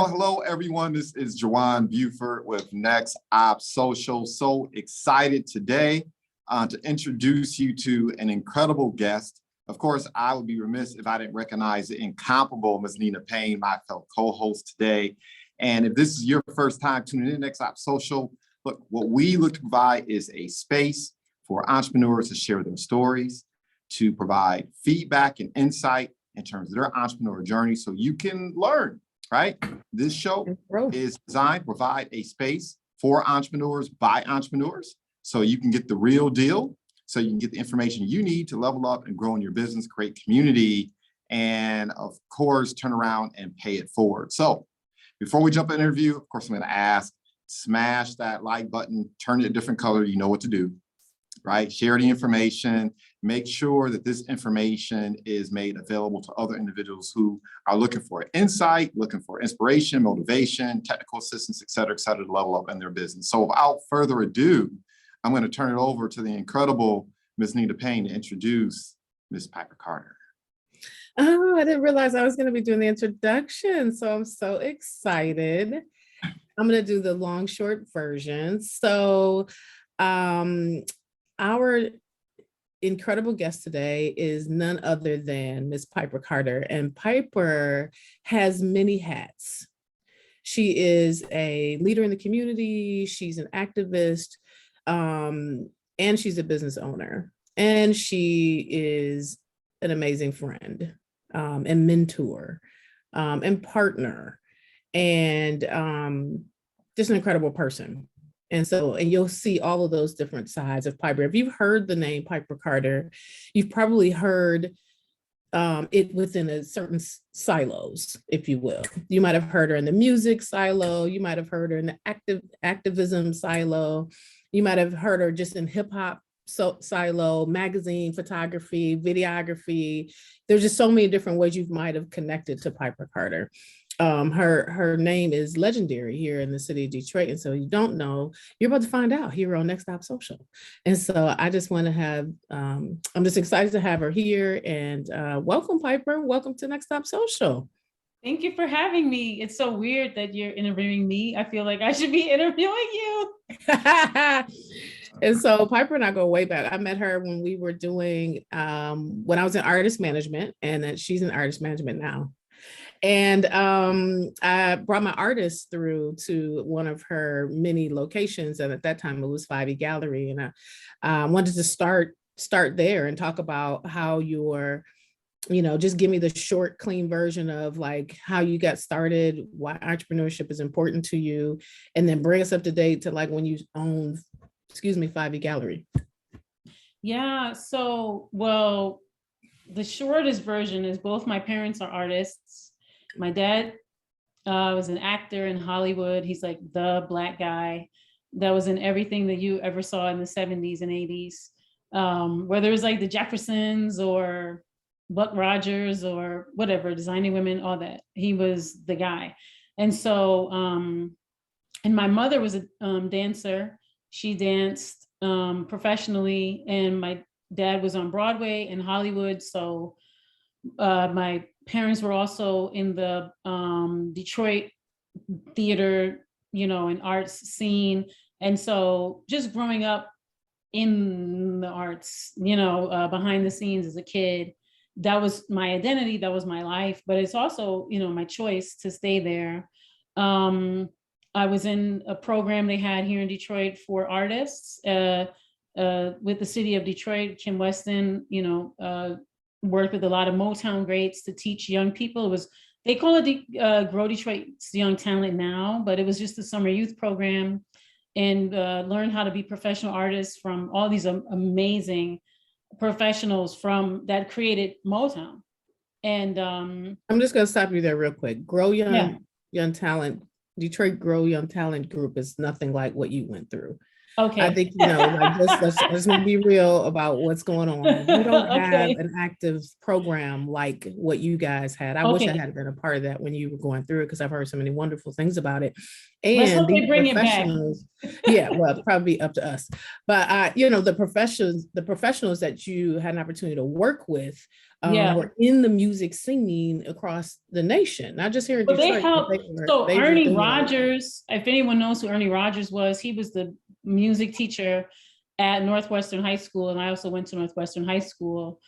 Hello, everyone. This is Jawan Buford with NextOppSocial. So excited today to introduce you to an incredible guest. Of course, I would be remiss if I didn't recognize the incomparable Ms. Nina Payne, my fellow co-host today. And if this is your first time tuning in to NextOppSocial, look, what we look to provide is a space for entrepreneurs to share their stories, to provide feedback and insight in terms of their entrepreneurial journey so you can learn. Right? This show is designed to provide a space for entrepreneurs by entrepreneurs so you can get the real deal, so you can get the information you need to level up and grow in your business, create community, and of course, turn around and pay it forward. So before we jump in the interview, of course, I'm going to ask, smash that like button, turn it a different color. You know what to do, right? Share the information. Make sure that this information is made available to other individuals who are looking for insight, looking for inspiration, motivation, technical assistance, et cetera, to level up in their business. So without further ado, I'm going to turn it over to the incredible Ms. Nina Payne to introduce Ms. Piper Carter. Oh, I didn't realize I was going to be doing the introduction. So I'm so excited. I'm going to do the long, short version. So our incredible guest today is none other than Ms. Piper Carter, and Piper has many hats. She is a leader in the community, she's an activist, and she's a business owner, and she is an amazing friend and mentor and partner, and just an incredible person. And you'll see all of those different sides of Piper. If you've heard the name Piper Carter, you've probably heard it within a certain silos, if you will. You might have heard her in the music silo. You might have heard her in the activism silo. You might have heard her just in hip hop silo, magazine, photography, videography. There's just so many different ways you might have connected to Piper Carter. Her name is legendary here in the city of Detroit. And so you don't know, you're about to find out here on NextOppSocial. And so I just want to have, I'm just excited to have her here, and welcome, Piper. Welcome to NextOppSocial. Thank you for having me. It's so weird that you're interviewing me. I feel like I should be interviewing you. And so Piper and I go way back. I met her when we were doing, when I was in artist management, and she's in artist management now. And I brought my artists through to one of her many locations. And at that time it was 5E Gallery. And I wanted to start there and talk about how you're, just give me the short, clean version of like how you got started, why entrepreneurship is important to you, and then bring us up to date to like when you own, 5E Gallery. Yeah, so, well, the shortest version is both my parents are artists. My dad was an actor in Hollywood. He's like the Black guy that was in everything that you ever saw in the 70s and 80s, whether it was like the Jeffersons or Buck Rogers or whatever, Designing Women, all that. He was the guy. And so, and my mother was a dancer. She danced professionally, and my dad was on Broadway and Hollywood. So my parents were also in the Detroit theater, and arts scene. And so just growing up in the arts, behind the scenes as a kid, that was my identity, that was my life, but it's also, my choice to stay there. I was in a program they had here in Detroit for artists with the city of Detroit. Kim Weston, worked with a lot of Motown greats to teach young people. They call it Grow Detroit's Young Talent now, but it was just a summer youth program, and learn how to be professional artists from all these amazing professionals that created Motown. And I'm just going to stop you there real quick. Grow Young Talent, Detroit Grow Young Talent Group is nothing like what you went through. I Okay. think, like let's not be real about what's going on. We don't have Okay. an active program like what you guys had. I wish I Okay. had been a part of that when you were going through it, because I've heard so many wonderful things about it. Let's And hope they these bring it back. professionals, yeah, well, it'll probably be up to us. But the professionals that you had an opportunity to work with Yeah. were in the music scene across the nation, not just here in But they Detroit, but helped. So they were Ernie doing it. Rogers, if anyone knows who Ernie Rogers was, he was the music teacher at Northwestern High School, and I also went to Northwestern High School.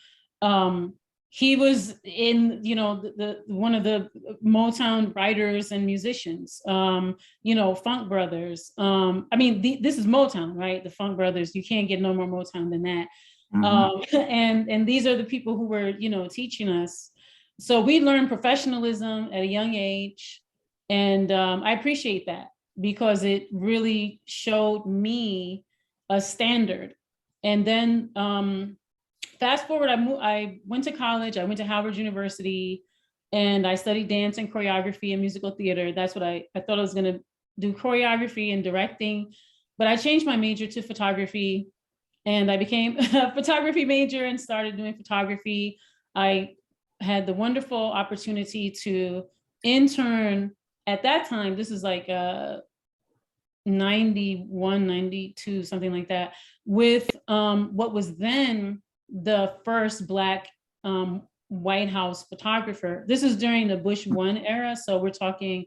He was in, the one of the Motown writers and musicians, Funk Brothers. This is Motown, right? The Funk Brothers. You can't get no more Motown than that. And these are the people who were, teaching us. So we learned professionalism at a young age. And I appreciate that, because it really showed me a standard. And then fast forward, I went to college, I went to Howard University, and I studied dance and choreography and musical theater. That's what I thought I was gonna do, choreography and directing, but I changed my major to photography, and I became a photography major and started doing photography. I had the wonderful opportunity to intern at that time. This is like 91, 92, something like that, with what was then the first Black White House photographer. This is during the Bush 1 era. So we're talking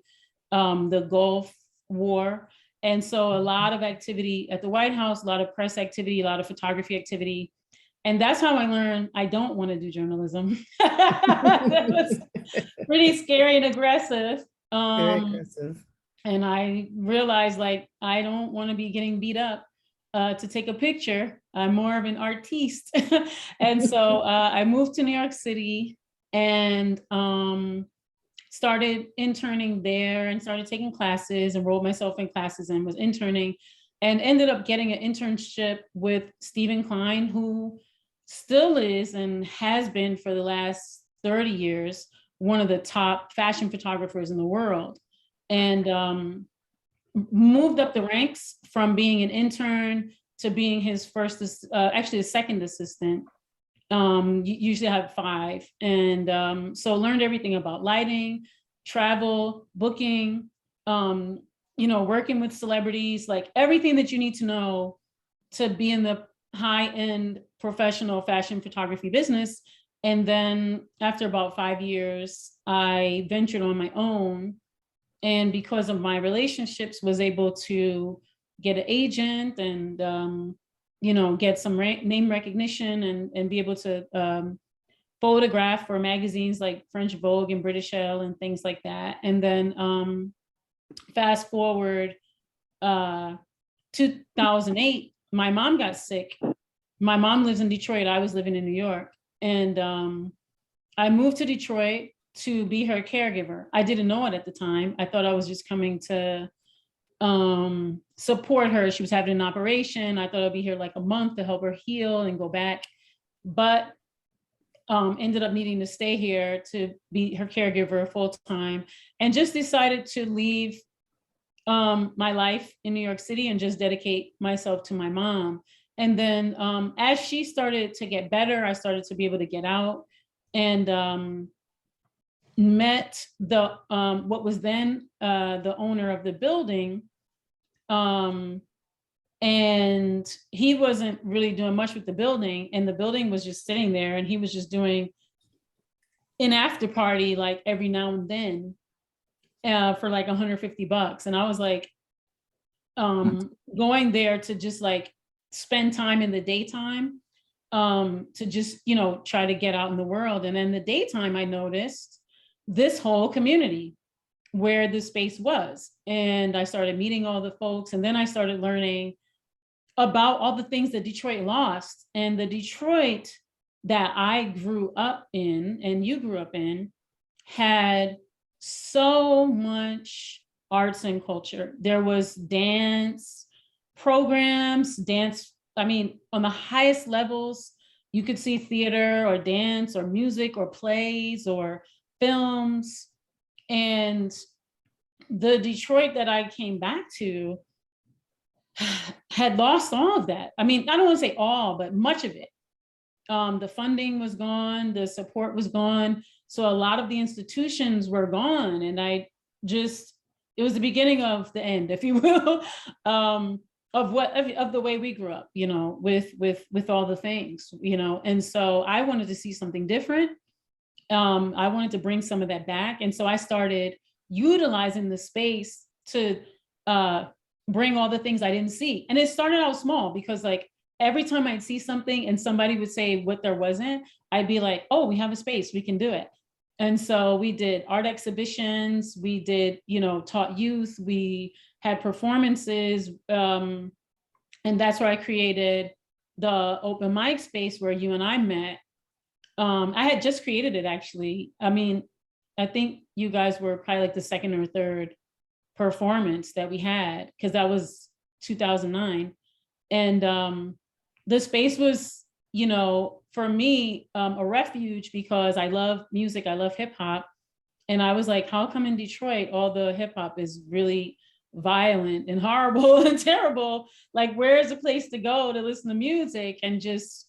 the Gulf War. And so a lot of activity at the White House, a lot of press activity, a lot of photography activity. And that's how I learned I don't want to do journalism. That was pretty scary and aggressive. Very aggressive. And I realized, like, I don't want to be getting beat up to take a picture. I'm more of an artiste. And so I moved to New York City and started interning there and started taking classes, enrolled myself in classes and was interning, and ended up getting an internship with Stephen Klein, who still is and has been for the last 30 years, one of the top fashion photographers in the world. And moved up the ranks from being an intern to being his actually his second assistant. Usually I have 5. And so learned everything about lighting, travel, booking, working with celebrities, like everything that you need to know to be in the high-end professional fashion photography business. And then after about 5 years, I ventured on my own. And because of my relationships, was able to get an agent and, get some name recognition and be able to photograph for magazines like French Vogue and British Elle and things like that. And then fast forward 2008, my mom got sick. My mom lives in Detroit. I was living in New York. And I moved to Detroit to be her caregiver. I didn't know it at the time. I thought I was just coming to support her. She was having an operation. I thought I'd be here like a month to help her heal and go back. But ended up needing to stay here to be her caregiver full time, and just decided to leave my life in New York City and just dedicate myself to my mom. And then as she started to get better, I started to be able to get out and met the what was then the owner of the building. And he wasn't really doing much with the building, and the building was just sitting there, and he was just doing an after party like every now and then for like $150. And I was like going there to just like spend time in the daytime to just, try to get out in the world. And then the daytime, I noticed this whole community where the space was. And I started meeting all the folks. And then I started learning about all the things that Detroit lost. And the Detroit that I grew up in and you grew up in had so much arts and culture. There was dance programs, on the highest levels. You could see theater or dance or music or plays or films. And the Detroit that I came back to had lost all of that. I mean, I don't want to say all, but much of it. The funding was gone, the support was gone. So a lot of the institutions were gone. And it was the beginning of the end, if you will, of the way we grew up, with all the things, And so I wanted to see something different. I wanted to bring some of that back. And so I started utilizing the space to bring all the things I didn't see. And it started out small because like every time I'd see something and somebody would say what there wasn't, I'd be like, oh, we have a space, we can do it. And so we did art exhibitions, we did, taught youth, we had performances. And that's where I created the open mic space where you and I met. I had just created it, actually. I mean, I think you guys were probably like the second or third performance that we had, because that was 2009. And the space was, for me, a refuge because I love music, I love hip hop. And I was like, how come in Detroit, all the hip hop is really violent and horrible and terrible? Like, where's a place to go to listen to music and just,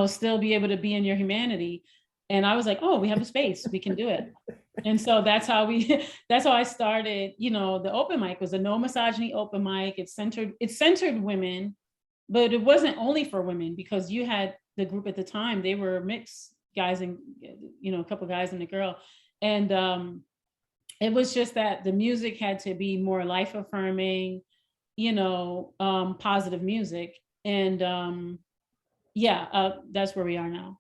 still be able to be in your humanity? And I was like, oh, we have a space, we can do it. And so that's how I started, the open mic was a no misogyny open mic. It centered women, but it wasn't only for women, because you had the group at the time, they were mixed guys and, a couple guys and a girl. And it was just that the music had to be more life affirming, positive music. And that's where we are now.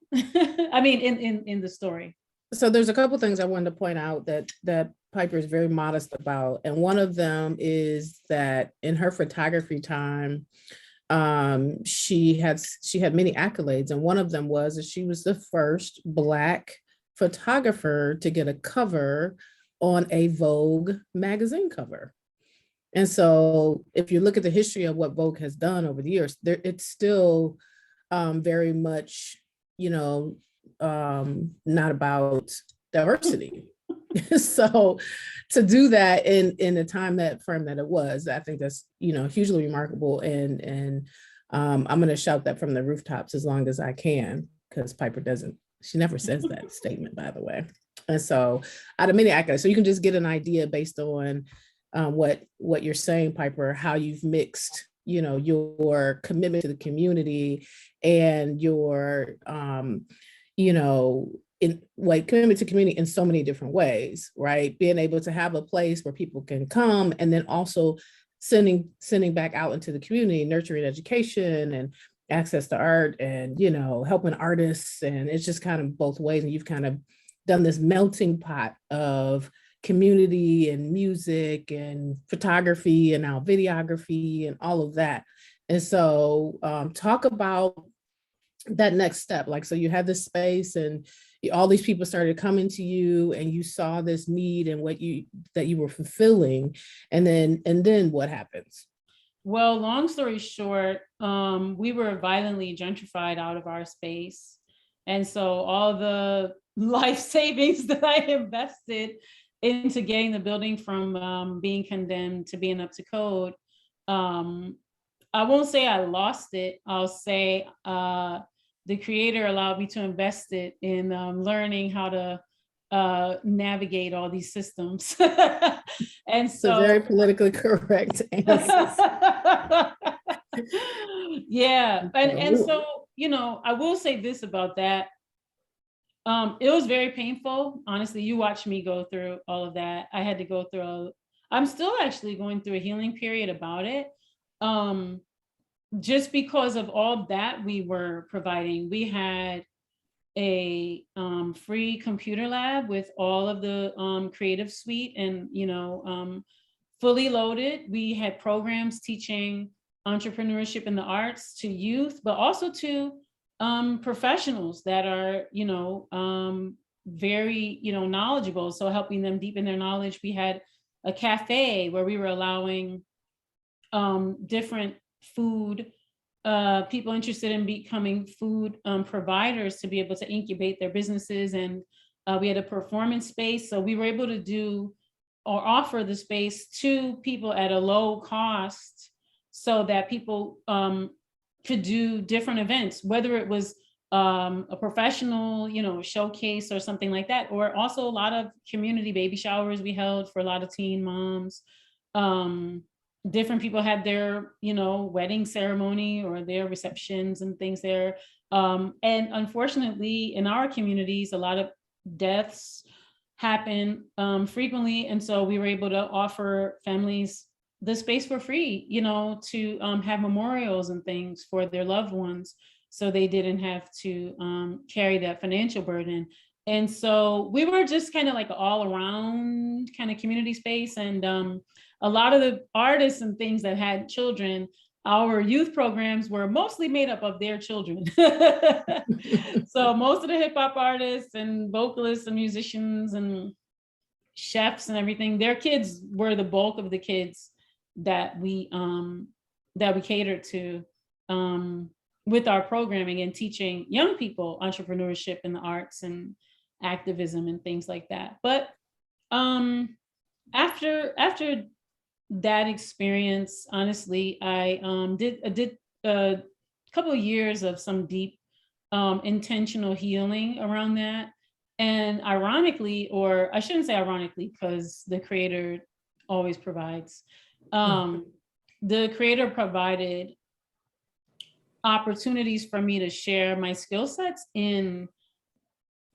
I mean, in the story. So there's a couple things I wanted to point out that Piper is very modest about. And one of them is that in her photography time, she had many accolades. And one of them was that she was the first Black photographer to get a cover on a Vogue magazine cover. And so if you look at the history of what Vogue has done over the years, it's still very much, not about diversity. So to do that in the time frame that it was, I think that's, hugely remarkable. And I'm going to shout that from the rooftops as long as I can, because Piper she never says that statement, by the way. And so out of many accolades, so you can just get an idea based on what you're saying, Piper, how you've mixed, your commitment to the community and your, commitment to community in so many different ways, right? Being able to have a place where people can come, and then also sending back out into the community, nurturing education and access to art, and, helping artists. And it's just kind of both ways. And you've kind of done this melting pot of community and music and photography and now videography and all of that. And so talk about that next step. Like, so you had this space and all these people started coming to you, and you saw this need and that you were fulfilling. And then what happens? Well, long story short, we were violently gentrified out of our space. And so all the life savings that I invested into getting the building from being condemned to being up to code, I won't say I lost it. I'll say the creator allowed me to invest it in learning how to navigate all these systems. And so very politically correct answers. Yeah. And so, I will say this about that. It was very painful. Honestly, you watched me go through all of that. I had to go through I'm still actually going through a healing period about it. Just because of all that we were providing. We had a free computer lab with all of the creative suite and, fully loaded. We had programs teaching entrepreneurship in the arts to youth, but also to professionals that are, very, knowledgeable. So helping them deepen their knowledge. We had a cafe where we were allowing different food people interested in becoming food providers to be able to incubate their businesses. And we had a performance space. So we were able to do or offer the space to people at a low cost so that people could do different events, whether it was a professional, showcase or something like that, or also a lot of community baby showers we held for a lot of teen moms. Different people had their, wedding ceremony or their receptions and things there. And unfortunately, in our communities, a lot of deaths happen frequently. And so we were able to offer families the space for free, to have memorials and things for their loved ones, so they didn't have to carry that financial burden. And so we were just kind of like all around kind of community space. And a lot of the artists and things that had children, our youth programs were mostly made up of their children. So most of the hip hop artists and vocalists and musicians and chefs and everything, their kids were the bulk of the kids that we catered to with our programming and teaching young people entrepreneurship in the arts and activism and things like that. But after that experience, honestly, I did a couple of years of some deep intentional healing around that. And ironically, or I shouldn't say ironically, because the creator always provides, the creator provided opportunities for me to share my skill sets in,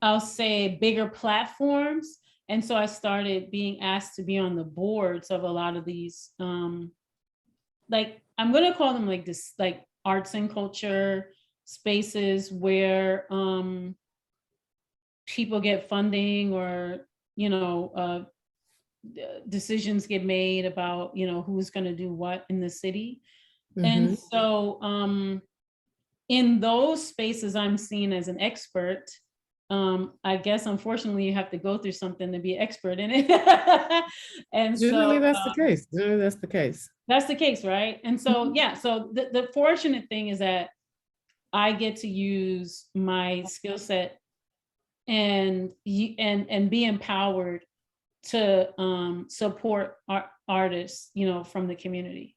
I'll say, bigger platforms. And so I started being asked to be on the boards of a lot of these, like, I'm going to call them like this, like arts and culture spaces where people get funding, or, decisions get made about, who's going to do what in the city. And so in those spaces, I'm seen as an expert. I guess, unfortunately, you have to go through something to be expert in it. And Generally, so that's the case. Generally, that's the case. That's the case, right? And so, yeah, so the fortunate thing is that I get to use my skill set and be empowered to support artists, from the community.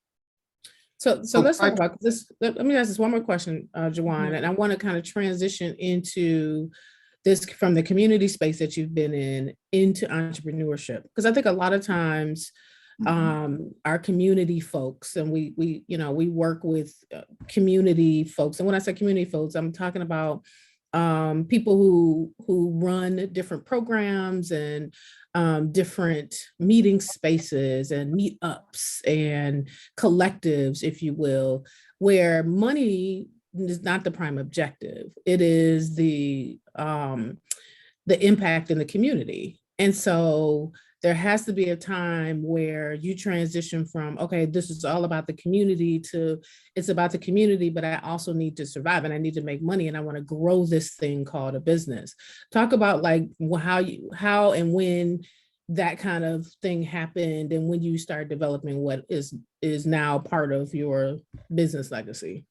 So let's talk about this. Let me ask this one more question, Jawan, and I want to kind of transition into this from the community space that you've been in into entrepreneurship, because I think a lot of times our community folks, and we work with community folks, and when I say community folks, I'm talking about people who run different programs and different meeting spaces and meetups and collectives, if you will, where money is not the prime objective. It is the impact in the community. And so there has to be a time where you transition from, okay, this is all about the community, to it's about the community, but I also need to survive and I need to make money and I want to grow this thing called a business. Talk about like how and when that kind of thing happened and when you start developing what is now part of your business legacy.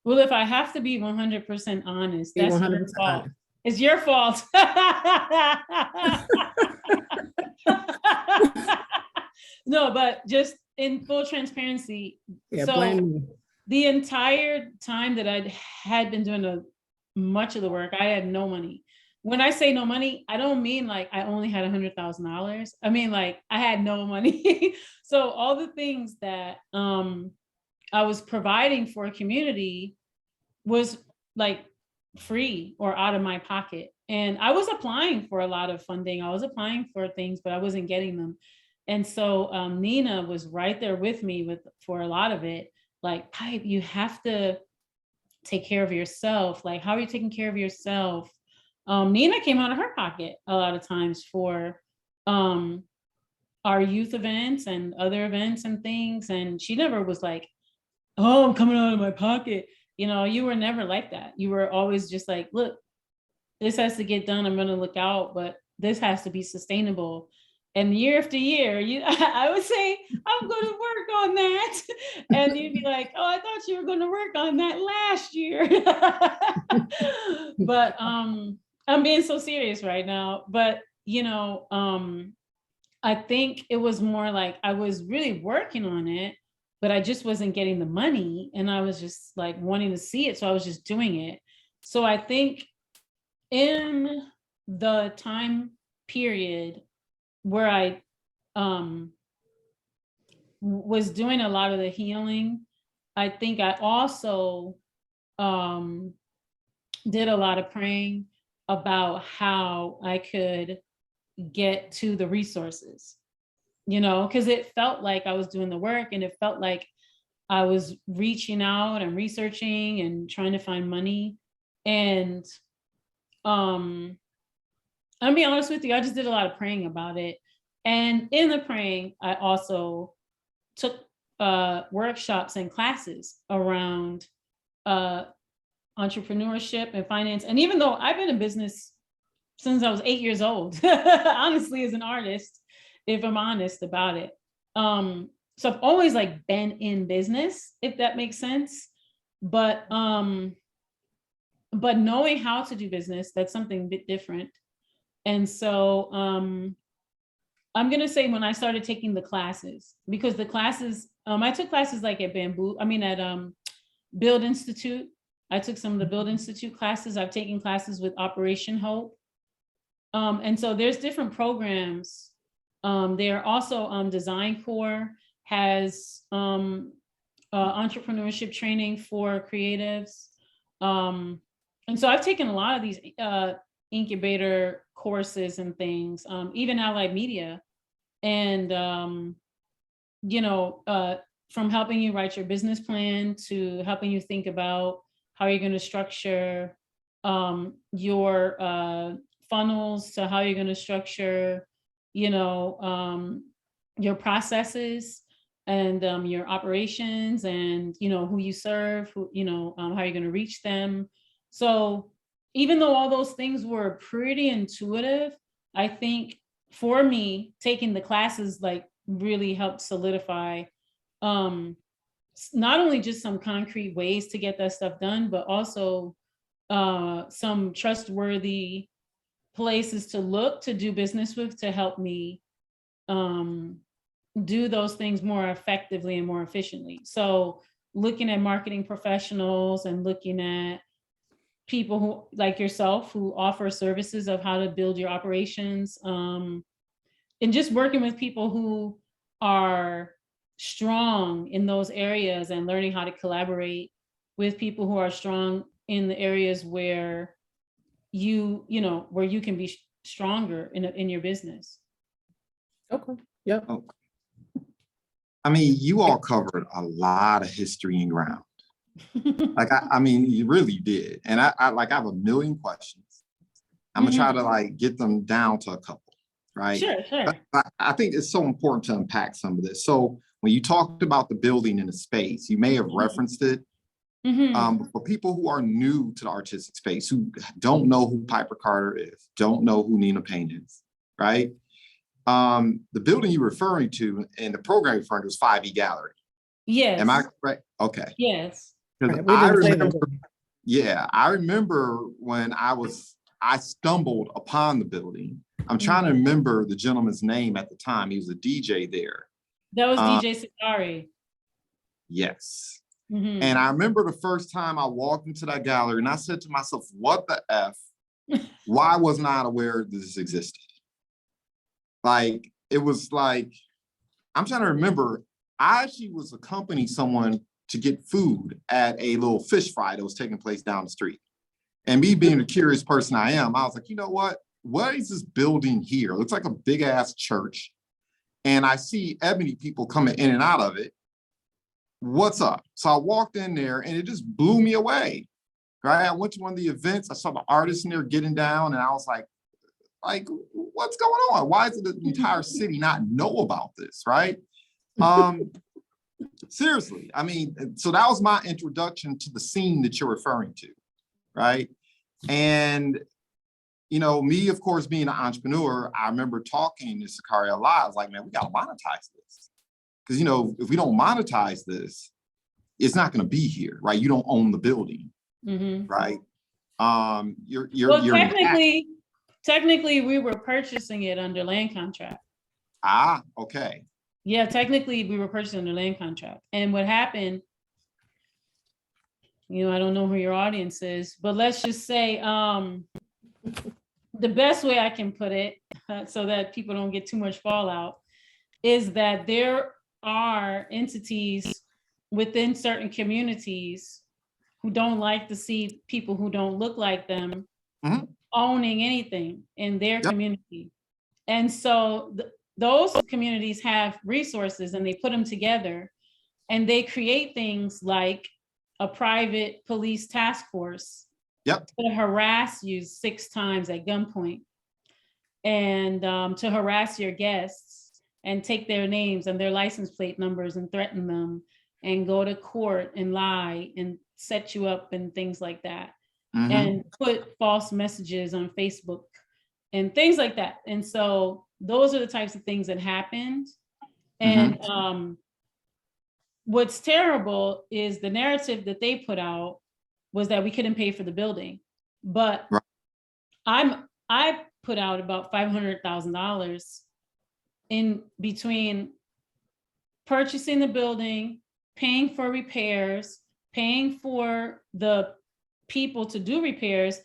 Well, if I have to be 100% honest, that's 100% your fault. Honest. It's your fault. No, but just in full transparency. Yeah, so the entire time that I had been doing much of the work, I had no money. When I say no money, I don't mean like I only had $100,000. I mean like I had no money. So all the things that I was providing for a community was like free or out of my pocket. And I was applying for a lot of funding. I was applying for things, but I wasn't getting them. And so Nina was right there with me for a lot of it. Like, Pipe, you have to take care of yourself. Like, how are you taking care of yourself? Nina came out of her pocket a lot of times for our youth events and other events and things. And she never was like, oh, I'm coming out of my pocket. You were never like that. You were always just like, look, this has to get done. I'm going to look out, but this has to be sustainable. And year after year, I would say, I'm going to work on that. And you'd be like, oh, I thought you were going to work on that last year. But I'm being so serious right now. But, I think it was more like I was really working on it, but I just wasn't getting the money, and I was just like wanting to see it. So I was just doing it. So I think in the time period where I was doing a lot of the healing, I think I also did a lot of praying about how I could get to the resources, because it felt like I was doing the work, and it felt like I was reaching out and researching and trying to find money. And I'll be honest with you, I just did a lot of praying about it. And in the praying, I also took workshops and classes around entrepreneurship and finance. And even though I've been in business since I was 8 years old, honestly, as an artist, if I'm honest about it. So I've always like been in business, if that makes sense. But knowing how to do business, that's something a bit different. And so I'm gonna say when I started taking the classes, because the classes, I took classes like at Build Institute. I took some of the Build Institute classes. I've taken classes with Operation Hope. And so there's different programs. There are also Design Corps has entrepreneurship training for creatives. And so I've taken a lot of these incubator courses and things, even Allied Media. And, from helping you write your business plan to helping you think about how you're going to structure your funnels, to how you're going to structure, your processes and your operations, and who you serve, how you're going to reach them. So even though all those things were pretty intuitive, I think for me, taking the classes like really helped solidify not only just some concrete ways to get that stuff done, but also some trustworthy places to look to do business with, to help me do those things more effectively and more efficiently. So looking at marketing professionals and looking at people who like yourself who offer services of how to build your operations, and just working with people who are strong in those areas and learning how to collaborate with people who are strong in the areas where you can be stronger in your business. Okay. Yep. Oh. I mean, you all covered a lot of history and ground. Like, I mean, you really did. And I have a million questions. I'm gonna try to like get them down to a couple, right? Sure. But I think it's so important to unpack some of this. So when you talked about the building and the space, you may have referenced it. For people who are new to the artistic space, who don't know who Piper Carter is, don't know who Nina Payne is, right? The building you're referring to and the program you're referring to is 5E Gallery. Yes. Am I correct? Okay. Yes. Because I remember when I stumbled upon the building. I'm trying to remember the gentleman's name at the time. He was a DJ there. That was DJ Sigari. Yes. And I remember the first time I walked into that gallery and I said to myself, what the F? Why was not aware this existed? Like, it was like, I'm trying to remember, I actually was accompanying someone to get food at a little fish fry that was taking place down the street. And me being the curious person I am, I was like, you know what? What is this building here? It looks like a big ass church. And I see ebony people coming in and out of it. What's up? So I walked in there and it just blew me away, right? I went to one of the events. I saw the artists in there getting down and I was like, what's going on? Why does the entire city not know about this, right? Seriously, I mean, so that was my introduction to the scene that you're referring to, right? And, me, of course, being an entrepreneur, I remember talking to Sakari a lot. I was like, man, we got to monetize this. Because, if we don't monetize this, it's not going to be here, right? You don't own the building, right? Technically, we were purchasing it under land contract. Ah, okay. Yeah, technically we were purchasing under land contract. And what happened, I don't know who your audience is, but let's just say the best way I can put it, so that people don't get too much fallout, is that there are entities within certain communities who don't like to see people who don't look like them owning anything in their community. And so those communities have resources and they put them together and they create things like a private police task force to harass you 6 times at gunpoint and to harass your guests and take their names and their license plate numbers and threaten them and go to court and lie and set you up and things like that. And put false messages on Facebook and things like that. And so those are the types of things that happened. And what's terrible is the narrative that they put out was that we couldn't pay for the building. But I put out about $500,000 in between purchasing the building, paying for repairs, paying for the people to do repairs,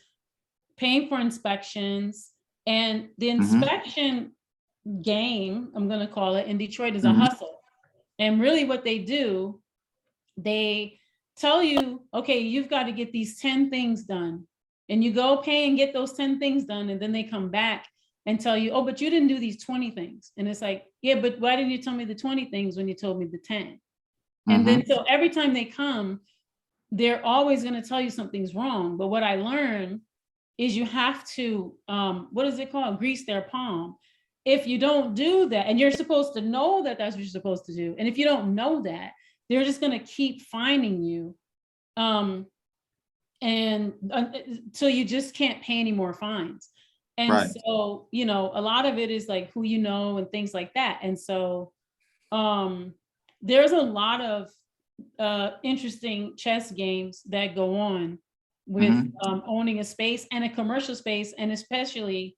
paying for inspections, and the inspection game, I'm going to call it, in Detroit is a hustle. And really what they do, they tell you, okay, you've got to get these 10 things done. And you go pay and get those 10 things done. And then they come back and tell you, oh, but you didn't do these 20 things. And it's like, yeah, but why didn't you tell me the 20 things when you told me the 10? And then so every time they come, they're always going to tell you something's wrong. But what I learned is you have to, what is it called? Grease their palm. If you don't do that, and you're supposed to know that that's what you're supposed to do. And if you don't know that, they're just going to keep finding you. And until you just can't pay any more fines. And so, a lot of it is like who you know and things like that. And so there's a lot of interesting chess games that go on with owning a space and a commercial space, and especially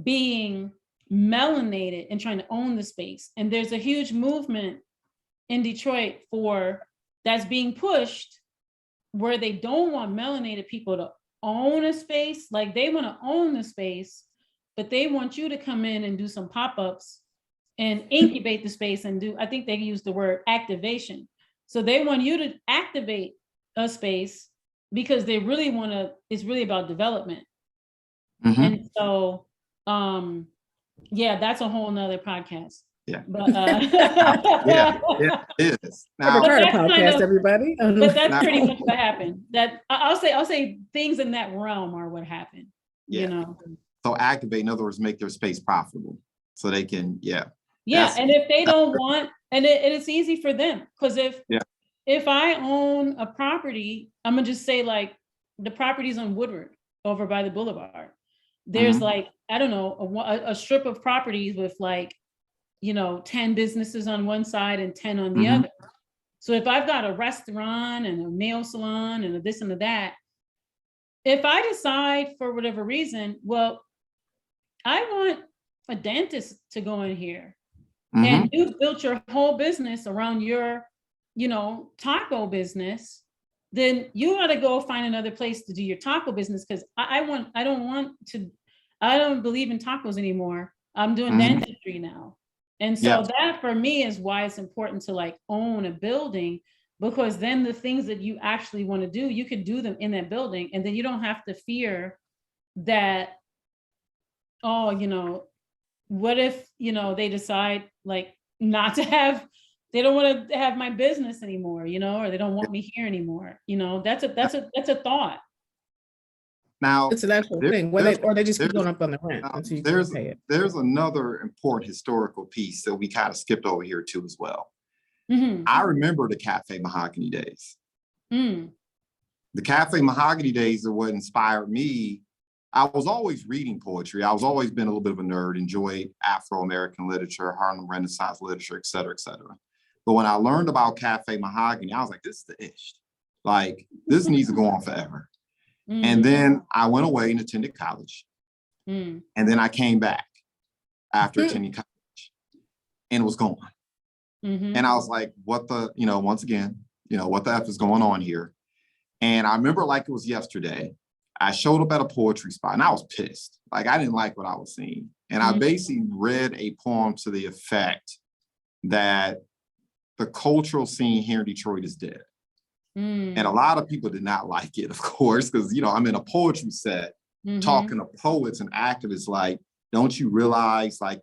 being melanated and trying to own the space. And there's a huge movement in Detroit that's being pushed where they don't want melanated people to own a space. Like they want to own the space, but they want you to come in and do some pop-ups and incubate the space and I think they use the word activation. So they want you to activate a space because they really it's really about development. And so, that's a whole nother podcast. But it is. Now, podcast, everybody. But that's pretty much what happened. That I'll say things in that realm are what happened. So activate, in other words, make their space profitable so they can, and if they don't want, and it's easy for them, because if I own a property, I'm gonna just say like the properties on Woodward over by the boulevard. There's like, I don't know, a strip of properties with like, 10 businesses on one side and 10 on the other. So if I've got a restaurant and a nail salon and a this and a that, if I decide for whatever reason, well, I want a dentist to go in here, and you've built your whole business around your, taco business, then you got to go find another place to do your taco business. Because I don't believe in tacos anymore. I'm doing dentistry now. And so that for me is why it's important to like own a building, because then the things that you actually want to do, you could do them in that building. And then you don't have to fear that, what if, they decide like not to have, they don't want to have my business anymore, or they don't want me here anymore. That's a thought. Now, it's an actual thing, or they just keep going up on the rent until you can pay it. There's another important historical piece that we kind of skipped over here too as well. I remember the Cafe Mahogany days. The Cafe Mahogany days are what inspired me. I was always reading poetry. I was always been a little bit of a nerd, enjoyed Afro-American literature, Harlem Renaissance literature, et cetera, et cetera. But when I learned about Cafe Mahogany, I was like, this is the ish. Like, this needs to go on forever. And then I went away and attended college. And then I came back after attending college and it was gone. Mhm. And I was like, what the, once again, what the F is going on here? And I remember like it was yesterday, I showed up at a poetry spot and I was pissed. Like I didn't like what I was seeing. And I basically read a poem to the effect that the cultural scene here in Detroit is dead. And a lot of people did not like it, of course, because, I'm in a poetry set talking to poets and activists like, don't you realize like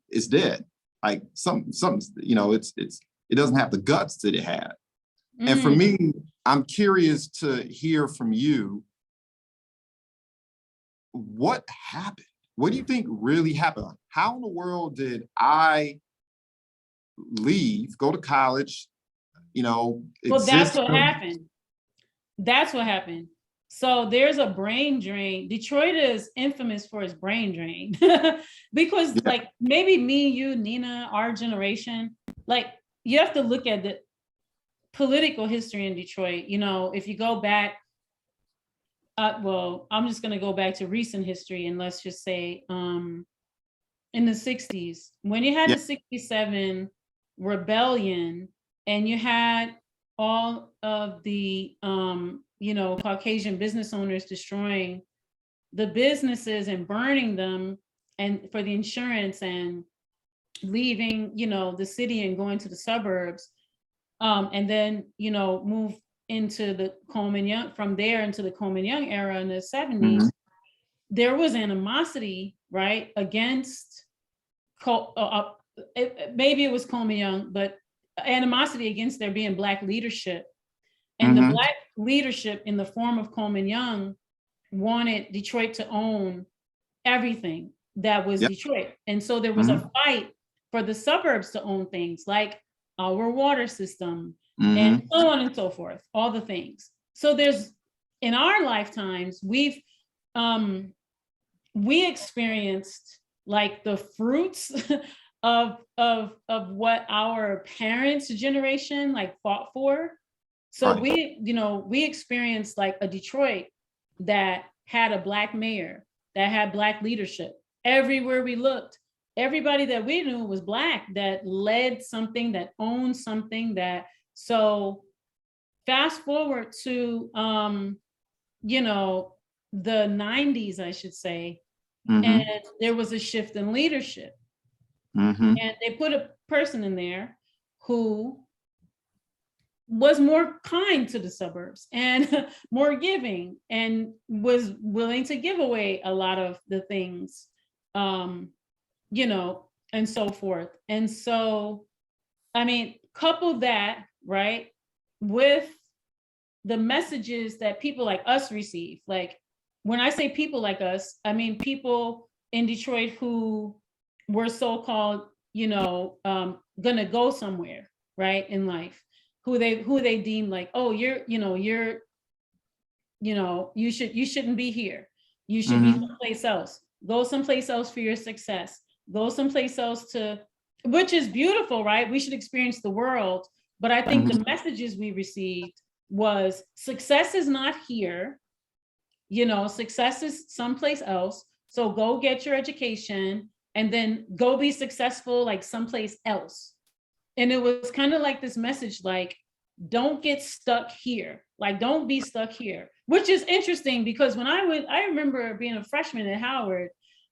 it's dead? Like some, it doesn't have the guts that it had. And for me, I'm curious to hear from you, what happened? What do you think really happened? How in the world did I leave, go to college, Well, that's exist? what happened. That's what happened. So there's a brain drain. Detroit is infamous for its brain drain because like maybe me, you, Nina, our generation, like you have to look at the political history in Detroit. If you go back, well, I'm just going to go back to recent history and let's just say in the 60s, when you had the 67 rebellion and you had all of the Caucasian business owners destroying the businesses and burning them and for the insurance and leaving the city and going to the suburbs, and then move into the Coleman Young, from there into the Coleman Young era in the 70s. There was animosity, right, against maybe it was Coleman Young, but animosity against there being Black leadership. And the Black leadership in the form of Coleman Young wanted Detroit to own everything that was Detroit. And so there was a fight for the suburbs to own things like our water system and so on and so forth, all the things. So there's, in our lifetimes, we experienced like the fruits of what our parents' generation like fought for. So we experienced like a Detroit that had a Black mayor, that had Black leadership. Everywhere we looked, everybody that we knew was Black, that led something, that owned something. That so fast forward to the 90s, I should say, and there was a shift in leadership. And they put a person in there who was more kind to the suburbs and more giving and was willing to give away a lot of the things, and so forth. And so, I mean, couple that, right, with the messages that people like us receive. Like when I say people like us, I mean people in Detroit who were so-called, gonna go somewhere, right, in life, who they deem like, oh, you shouldn't be here. You should be someplace else. Go someplace else for your success. Go someplace else which is beautiful, right? We should experience the world. But I think the messages we received was success is not here. Success is someplace else. So go get your education and then go be successful like someplace else. And it was kind of like this message, like, don't get stuck here. Like, don't be stuck here, which is interesting because when I remember being a freshman at Howard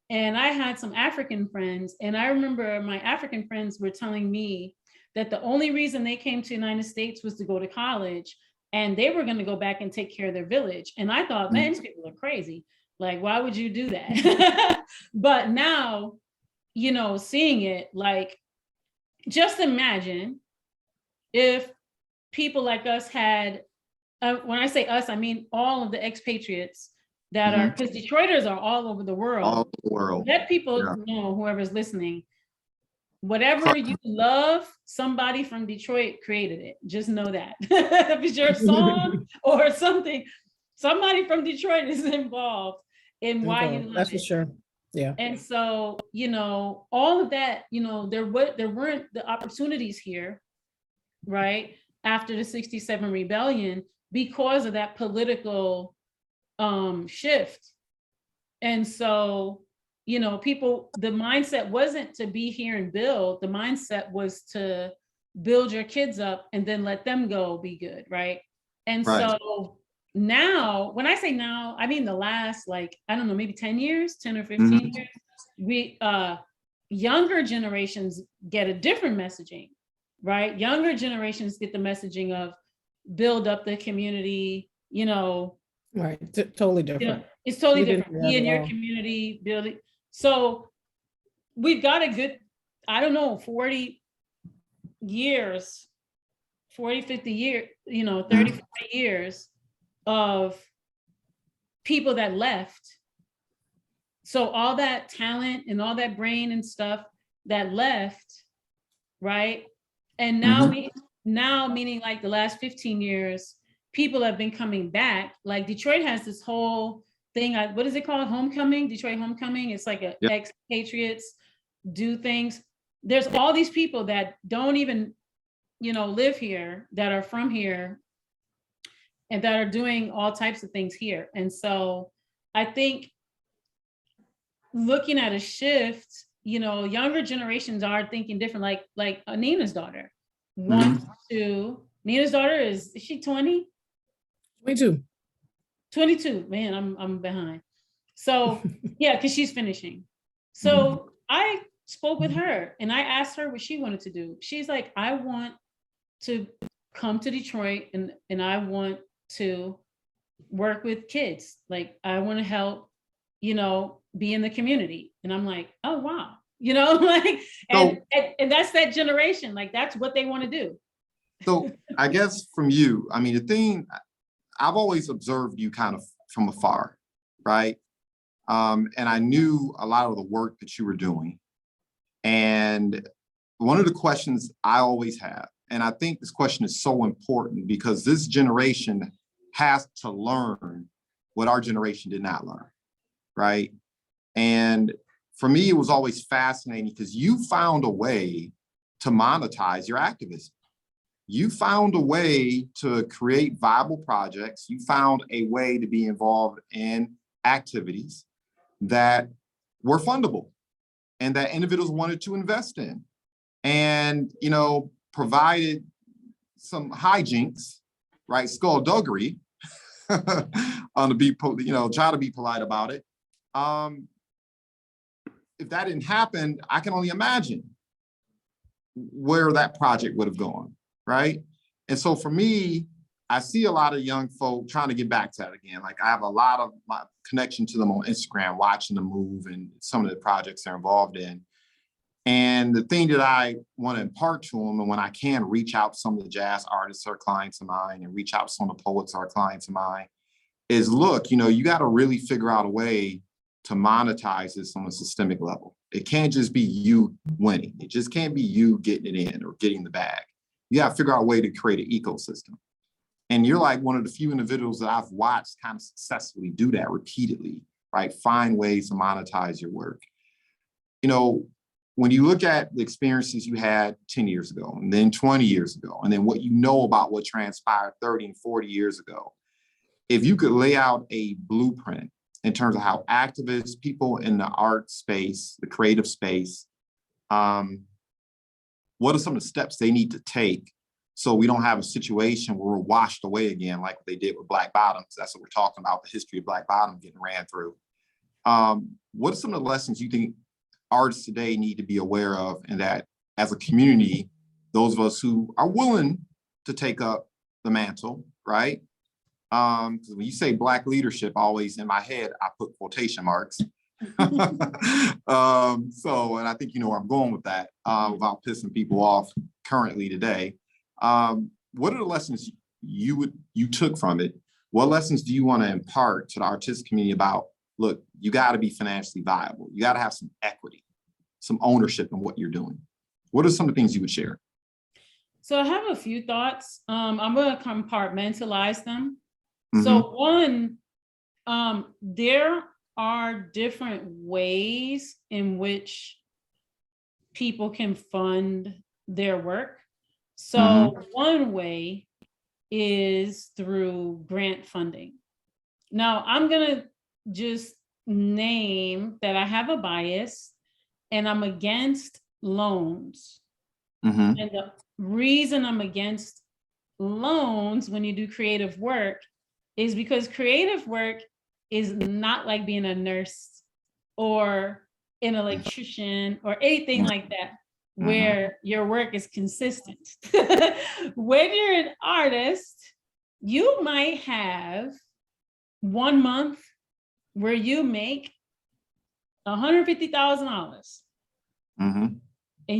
and I had some African friends, and I remember my African friends were telling me that the only reason they came to the United States was to go to college and they were going to go back and take care of their village. And I thought, man, these people are crazy. Like, why would you do that? But now, seeing it, like, just imagine if people like us had, when I say us, I mean all of the expatriates that are, because Detroiters are all over the world. All over the world. Let people know, whoever's listening, whatever you love, somebody from Detroit created it. Just know that. If it's your song or something, somebody from Detroit is involved in why you love it. That's for sure. Yeah. And so, all of that, there weren't the opportunities here, right, after the 67 rebellion because of that political shift. And so, people, the mindset wasn't to be here and build. The mindset was to, build your kids up and then let them go be good, right? And Right. so now, when I say now, I mean the last, like, I don't know, maybe 10 years, 10 or 15 Mhm. years, we younger generations get a different messaging, right? Younger generations get the messaging of build up the community, Right. Totally you know, different. it's totally We didn't different. do Be that in at your all. community, building. So we've got a good, I don't know, 40 years, 40, 50 years, 30, 40 years of people that left. So all that talent and all that brain and stuff that left, right? And now meaning like the last 15 years, people have been coming back. Like Detroit has this whole thing, what is it called? Homecoming, Detroit Homecoming. It's like a ex-patriots do things. There's all these people that don't even, live here, that are from here, and that are doing all types of things here. And so I think looking at a shift, younger generations are thinking different, like Nina's daughter wants to, Nina's daughter is she 20? 22. 22, man, I'm behind. So yeah, because she's finishing. So I spoke with her and I asked her what she wanted to do. She's like, I want to come to Detroit and I want to work with kids. Like I want to help, be in the community. And I'm like, oh wow, like, and that's that generation. Like that's what they want to do. So I guess from you, I mean, the thing, I've always observed you kind of from afar, right? And I knew a lot of the work that you were doing. And one of the questions I always have, and I think this question is so important because this generation has to learn what our generation did not learn, right? And for me, it was always fascinating because you found a way to monetize your activism. You found a way to create viable projects. You found a way to be involved in activities that were fundable and that individuals wanted to invest in, and provided some hijinks, right? Skullduggery, on to be try to be polite about it. If that didn't happen, I can only imagine where that project would have gone, right? And so for me, I see a lot of young folk trying to get back to that again. Like I have a lot of my connection to them on Instagram, watching them move and some of the projects they're involved in. And the thing that I want to impart to them, and when I can reach out to some of the jazz artists who are clients of mine and reach out to some of the poets who are clients of mine, is look, you got to really figure out a way to monetize this on a systemic level. It can't just be you winning. It just can't be you getting it in or getting the bag. You got to figure out a way to create an ecosystem. And you're like one of the few individuals that I've watched kind of successfully do that repeatedly, right? Find ways to monetize your work. When you look at the experiences you had 10 years ago, and then 20 years ago, and then what you know about what transpired 30 and 40 years ago, if you could lay out a blueprint in terms of how activists, people in the art space, the creative space, what are some of the steps they need to take so we don't have a situation where we're washed away again like they did with Black Bottoms? That's what we're talking about, the history of Black Bottom getting ran through. What are some of the lessons you think artists today need to be aware of, and that as a community, those of us who are willing to take up the mantle, right? Because when you say Black leadership, always in my head, I put quotation marks. And I think you know where I'm going with that, without pissing people off currently today. What are the lessons you took from it? What lessons do you want to impart to the artistic community about, look, you got to be financially viable. You got to have some equity, some ownership in what you're doing. What are some of the things you would share? So I have a few thoughts. I'm going to compartmentalize them. So one, there are different ways in which people can fund their work. So one way is through grant funding. Now, I'm going to just name that I have a bias and I'm against loans. And reason I'm against loans when you do creative work is because creative work is not like being a nurse or an electrician or anything like that, where your work is consistent. When you're an artist, you might have 1 month where you make $150,000. And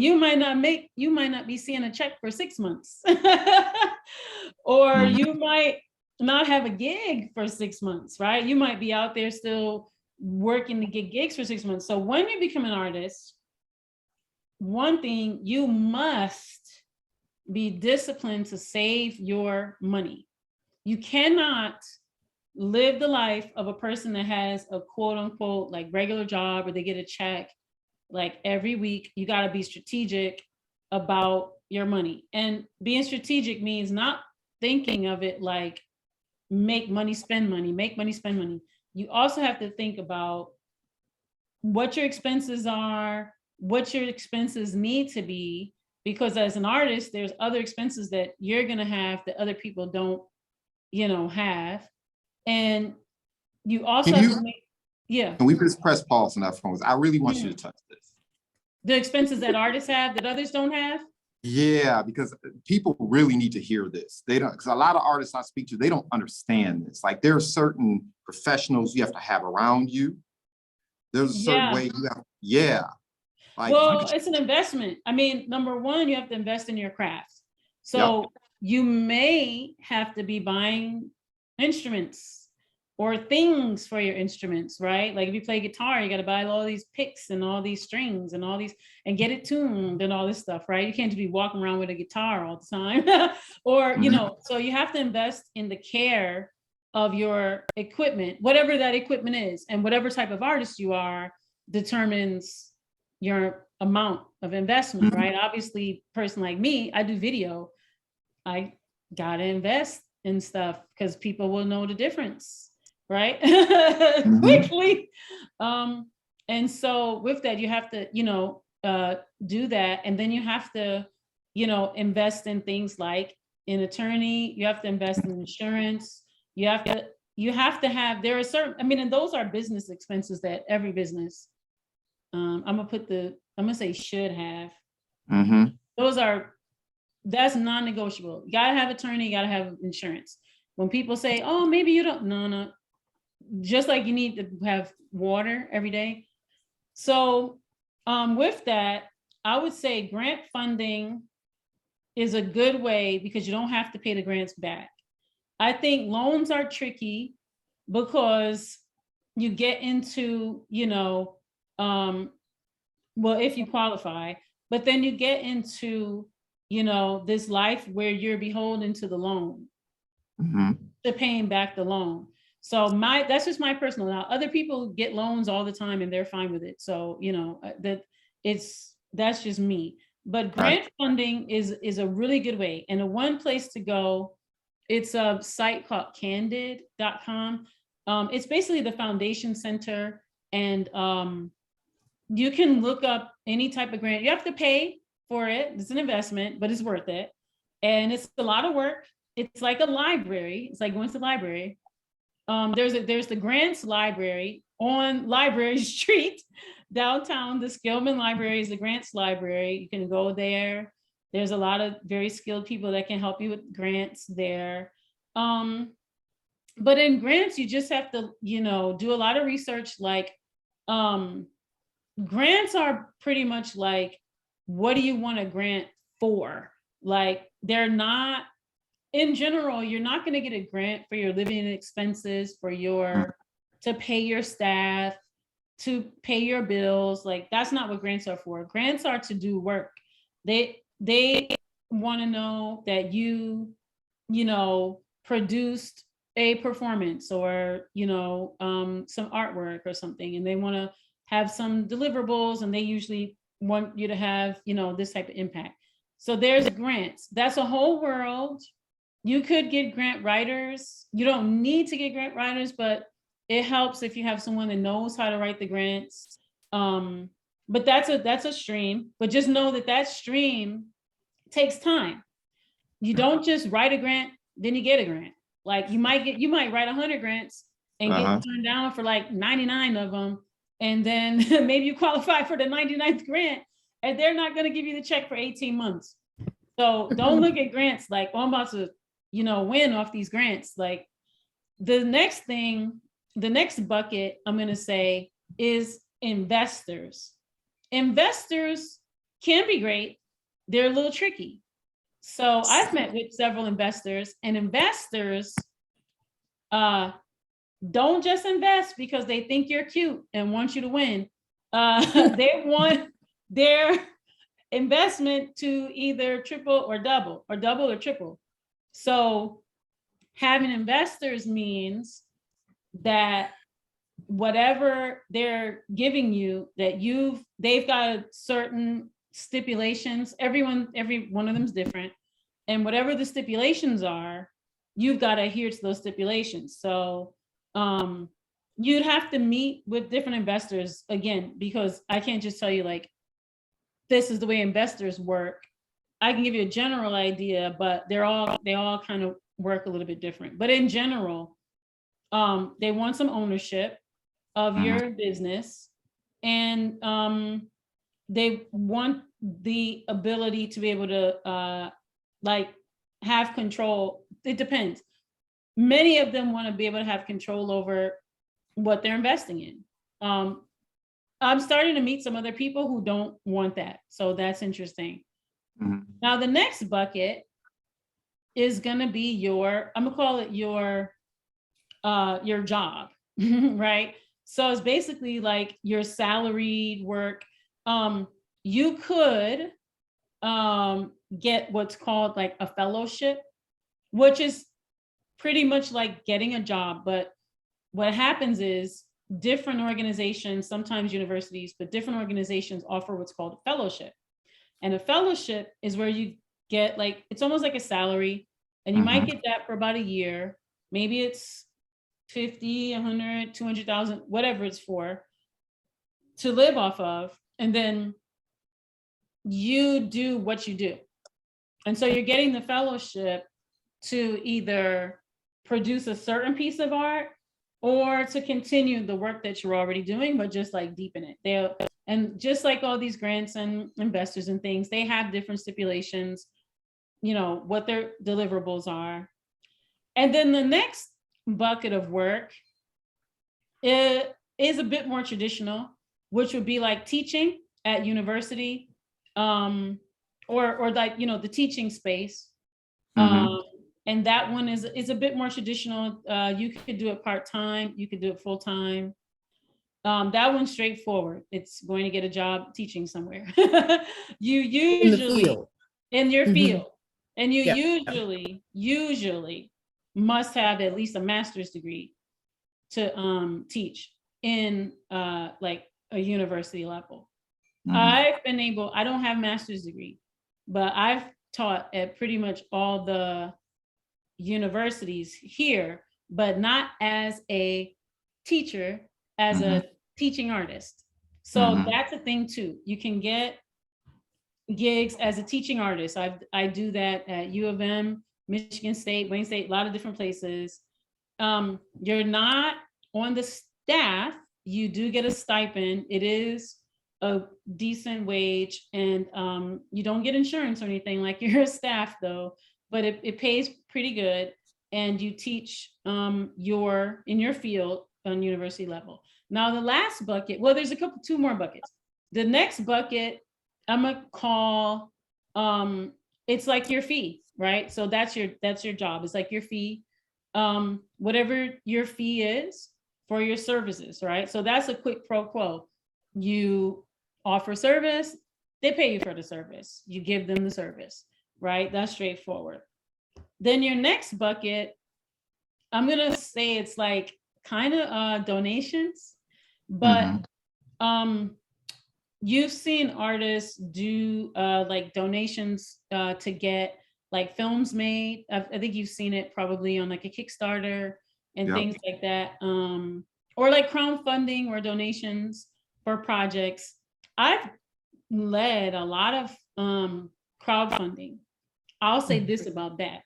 you might not be seeing a check for 6 months. Or you might not have a gig for 6 months, right? You might be out there still working to get gigs for 6 months. So when you become an artist, one thing, you must be disciplined to save your money. You cannot live the life of a person that has a quote unquote like regular job where they get a check like every week. You got to be strategic about your money. And being strategic means not thinking of it like make money, spend money, make money, spend money. You also have to think about what your expenses are, what your expenses need to be, because as an artist, there's other expenses that you're going to have that other people don't, have. And you also have to make, Can we just press pause on that phone? I really want you to touch this. The expenses that artists have that others don't have? Yeah, because people really need to hear this. They don't, because a lot of artists I speak to, they don't understand this. Like there are certain professionals you have to have around you. There's a certain way you have, Like, well, it's an investment. I mean, number one, you have to invest in your craft. So you may have to be buying instruments or things for your instruments, right? Like if you play guitar, you got to buy all these picks and all these strings and all these, and get it tuned and all this stuff, right? You can't just be walking around with a guitar all the time. Or, so you have to invest in the care of your equipment, whatever that equipment is, and whatever type of artist you are determines your amount of investment, right? Obviously, a person like me, I do video. I gotta invest in stuff because people will know the difference, right? Quickly. And so with that, you have to, do that. And then you have to, invest in things like an attorney, you have to invest in insurance, you have to have, there are certain, and those are business expenses that every business, I'm gonna say should have. That's non-negotiable. You gotta have attorney, you gotta have insurance. When people say, oh, maybe you don't, no. Just like you need to have water every day. So with that, I would say grant funding is a good way because you don't have to pay the grants back. I think loans are tricky because you get into, well, if you qualify, but then you get into, this life where you're beholden to the loan, to paying back the loan. So that's just my personal. Now, other people get loans all the time and they're fine with it. So, that's just me. But grant funding is a really good way. And the one place to go, it's a site called candid.com. It's basically the foundation center, and you can look up any type of grant. You have to pay for it. It's an investment, but it's worth it. And it's a lot of work. It's like a library. It's like going to the library. There's the grants library on Library Street downtown. The Skillman Library is the grants library. You can go there. There's a lot of very skilled people that can help you with grants there. But in grants, you just have to, do a lot of research. Like grants are pretty much like, what do you want a grant for? Like they're not, in general, you're not going to get a grant for your living expenses, to pay your staff, to pay your bills. Like that's not what grants are for. Grants are to do work. They want to know that you produced a performance or, some artwork or something, and they want to have some deliverables, and they usually want you to have, this type of impact. So there's grants. That's a whole world. You could get grant writers. You don't need to get grant writers, but it helps if you have someone that knows how to write the grants. But that's a stream. But just know that stream takes time. You don't just write a grant, then you get a grant. Like you might write 100 grants and get turned down for like 99 of them. And then maybe you qualify for the 99th grant and they're not going to give you the check for 18 months. So don't look at grants like, oh, I'm about to, win off these grants. Like the next bucket I'm going to say is investors. Investors can be great. They're a little tricky. So I've met with several investors, and investors don't just invest because they think you're cute and want you to win. They want their investment to either triple or double or triple. So having investors means that whatever they're giving you, that they've got certain stipulations. Every one of them is different. And whatever the stipulations are, you've got to adhere to those stipulations. So you'd have to meet with different investors again, because I can't just tell you like, this is the way investors work. I can give you a general idea, but they all kind of work a little bit different. But in general, they want some ownership of your business, and they want the ability to be able to like have control. It depends. Many of them want to be able to have control over what they're investing in. I'm starting to meet some other people who don't want that. So that's interesting. Now, the next bucket is going to be I'm going to call it your job, right? So it's basically like your salaried work. You could get what's called like a fellowship, which is pretty much like getting a job. But what happens is different organizations, sometimes universities, but different organizations offer what's called a fellowship. And a fellowship is where you get like, it's almost like a salary, and you might get that for about a year. Maybe it's 50, 100, 200,000, whatever it's for, to live off of. And then you do what you do. And so you're getting the fellowship to either produce a certain piece of art or to continue the work that you're already doing, but just like deepen it. And just like all these grants and investors and things, they have different stipulations, what their deliverables are. And then the next bucket of work is a bit more traditional, which would be like teaching at university, or like, the teaching space. And that one is a bit more traditional. You could do it part-time, you could do it full-time. That one's straightforward. It's going to get a job teaching somewhere. You usually in your field, and you usually must have at least a master's degree to teach in like a university level. I don't have a master's degree, but I've taught at pretty much all the universities here, but not as a teacher, as a teaching artist. So that's a thing too. You can get gigs as a teaching artist. I do that at U of M, Michigan State, Wayne State, a lot of different places. You're not on the staff. You do get a stipend. It is a decent wage, and you don't get insurance or anything like you're a staff though, but it pays pretty good, and you teach in your field on university level. Now the last bucket, well, there's two more buckets. The next bucket I'm gonna call it's like your fee, right? So that's your job. It's like your fee, whatever your fee is for your services, right? So that's a quick pro quo. You offer service, they pay you for the service. You give them the service, right? That's straightforward. Then your next bucket, I'm gonna say it's like kind of donations, but you've seen artists do like donations to get like films made. I think you've seen it probably on like a Kickstarter and things like that, or like crowdfunding or donations for projects. I've led a lot of crowdfunding I'll say this about that.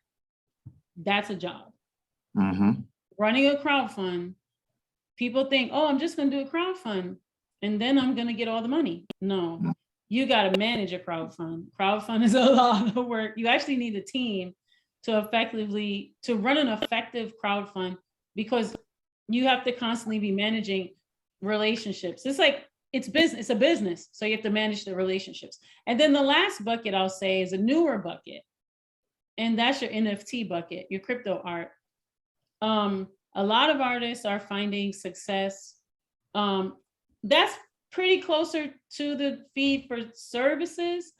That's a job. Mm-hmm. Running a crowd fund, people think, oh, I'm just going to do a crowd fund and then I'm going to get all the money. No, you got to manage a crowd fund. Crowd fund is a lot of work. You actually need a team to run an effective crowd fund, because you have to constantly be managing relationships. It's business, it's a business. So you have to manage the relationships. And then the last bucket I'll say is a newer bucket. And that's your NFT bucket, your crypto art. A lot of artists are finding success. That's pretty closer to the fee for services,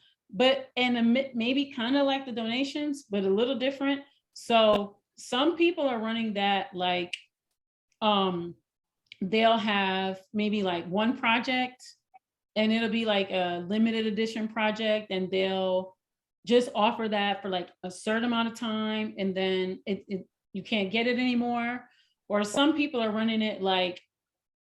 and maybe kind of like the donations, but a little different. So some people are running that like, they'll have maybe like one project and it'll be like a limited edition project, and they'll just offer that for like a certain amount of time, and then you can't get it anymore. Or some people are running it like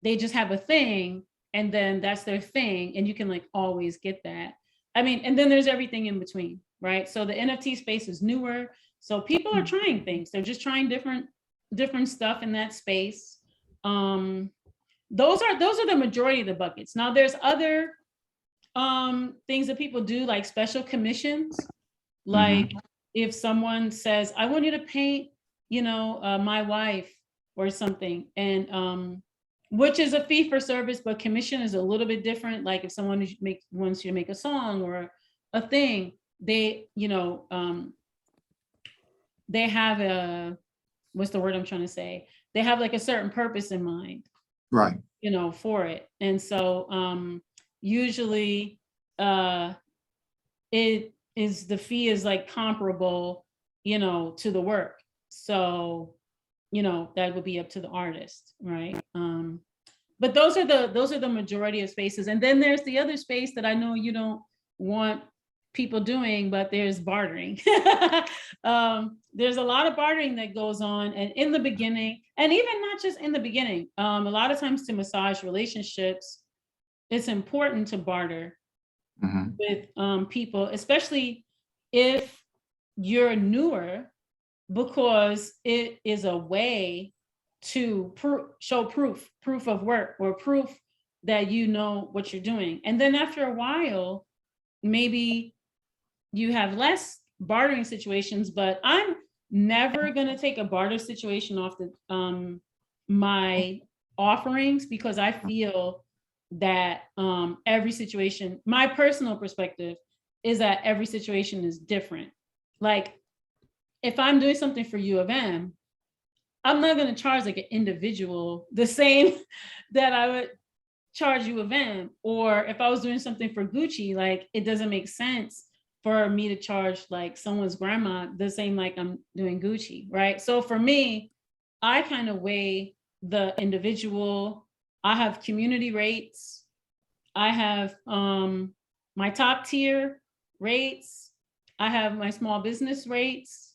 they just have a thing and then that's their thing, and you can like always get that. I mean, and then there's everything in between, right? So the NFT space is newer. So people are trying things. They're just trying different stuff in that space. Those are the majority of the buckets. Now there's other things that people do, like special commissions. Like if someone says, I want you to paint, my wife or something, and which is a fee for service, but commission is a little bit different. Like if someone wants you to make a song or a thing, they have what's the word I'm trying to say? They have like a certain purpose in mind, right? For it. And so usually the fee is like comparable, to the work. So, that would be up to the artist, right? But those are the majority of spaces. And then there's the other space that I know you don't want people doing, but there's bartering. There's a lot of bartering that goes on, and in the beginning, and even not just in the beginning, a lot of times to massage relationships, it's important to barter with people, especially if you're newer, because it is a way to show proof of work, or proof that you know what you're doing. And then after a while, maybe you have less bartering situations, but I'm never going to take a barter situation off my offerings, because I feel that every situation, my personal perspective is that every situation is different. Like if I'm doing something for U of M, I'm not going to charge like an individual the same that I would charge U of M. Or if I was doing something for Gucci, like it doesn't make sense for me to charge like someone's grandma the same like I'm doing Gucci, right? So for me, I kind of weigh the individual. I have community rates. I have my top tier rates. I have my small business rates.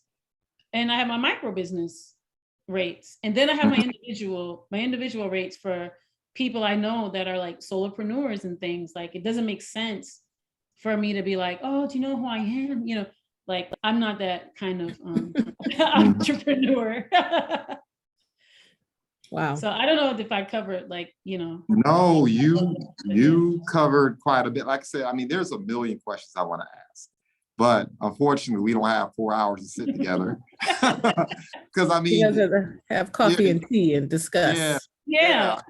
And I have my micro business rates. And then I have my individual rates for people I know that are like solopreneurs and things. Like it doesn't make sense for me to be like, oh, do you know who I am? Like I'm not that kind of entrepreneur. Wow. So I don't know if I covered No, you covered quite a bit. Like I said, I mean, there's a million questions I want to ask, but unfortunately we don't have 4 hours to sit together. Because I mean, you guys have coffee and tea and discuss. Yeah.